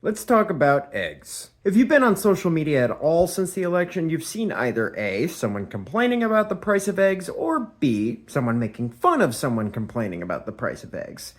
Let's talk about eggs. If you've been on social media at all since the election, you've seen either A, someone complaining about the price of eggs, or B, someone making fun of someone complaining about the price of eggs.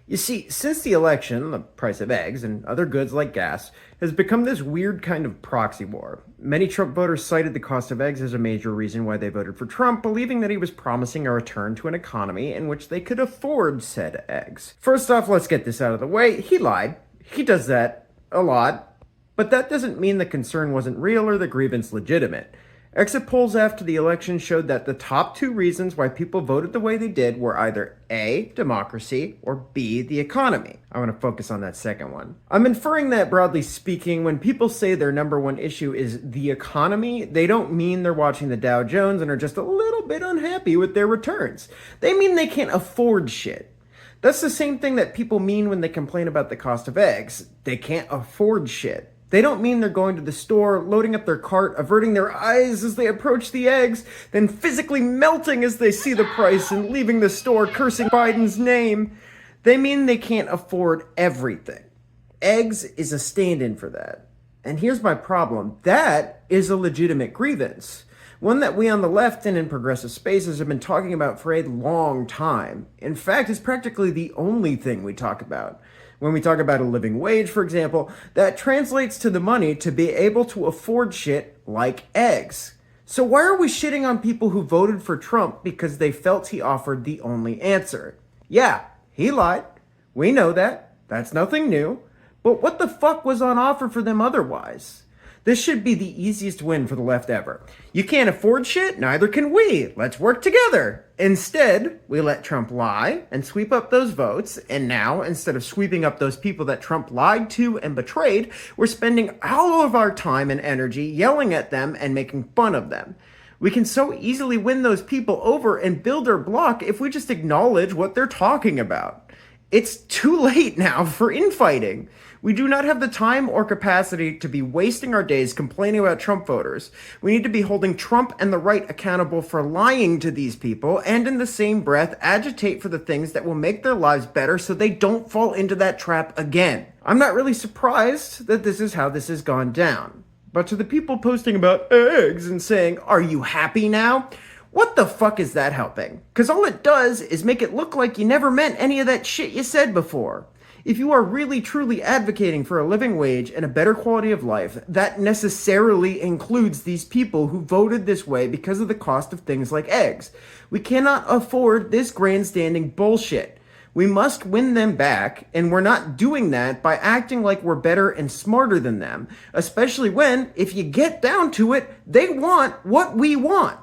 You see, since the election, the price of eggs and other goods like gas has become this weird kind of proxy war. Many Trump voters cited the cost of eggs as a major reason why they voted for Trump, believing that he was promising a return to an economy in which they could afford said eggs. First off, let's get this out of the way. He lied. He does that a lot, but that doesn't mean the concern wasn't real or the grievance legitimate. Exit polls after the election showed that the top two reasons why people voted the way they did were either A, democracy, or B, the economy. I want to focus on that second one. I'm inferring that, broadly speaking, when people say their number one issue is the economy, they don't mean they're watching the Dow Jones and are just a little bit unhappy with their returns. They mean they can't afford shit. That's the same thing that people mean when they complain about the cost of eggs. They can't afford shit. They don't mean they're going to the store, loading up their cart, averting their eyes as they approach the eggs, then physically melting as they see the price and leaving the store cursing Biden's name. They mean they can't afford everything. Eggs is a stand-in for that. And here's my problem. That is a legitimate grievance. One that we on the left and in progressive spaces have been talking about for a long time. In fact, it's practically the only thing we talk about. When we talk about a living wage, for example, that translates to the money to be able to afford shit like eggs. So why are we shitting on people who voted for Trump because they felt he offered the only answer? Yeah, he lied. We know that. That's nothing new. But what the fuck was on offer for them otherwise? This should be the easiest win for the left ever. You can't afford shit, neither can we. Let's work together. Instead, we let Trump lie and sweep up those votes, and now, instead of sweeping up those people that Trump lied to and betrayed, we're spending all of our time and energy yelling at them and making fun of them. We can so easily win those people over and build our block if we just acknowledge what they're talking about. It's too late now for infighting. We do not have the time or capacity to be wasting our days complaining about Trump voters. We need to be holding Trump and the right accountable for lying to these people, and in the same breath, agitate for the things that will make their lives better so they don't fall into that trap again. I'm not really surprised that this is how this has gone down. But to the people posting about eggs and saying, "Are you happy now?" What the fuck is that helping? Because all it does is make it look like you never meant any of that shit you said before. If you are really truly advocating for a living wage and a better quality of life, that necessarily includes these people who voted this way because of the cost of things like eggs. We cannot afford this grandstanding bullshit. We must win them back, and we're not doing that by acting like we're better and smarter than them, especially when, if you get down to it, they want what we want.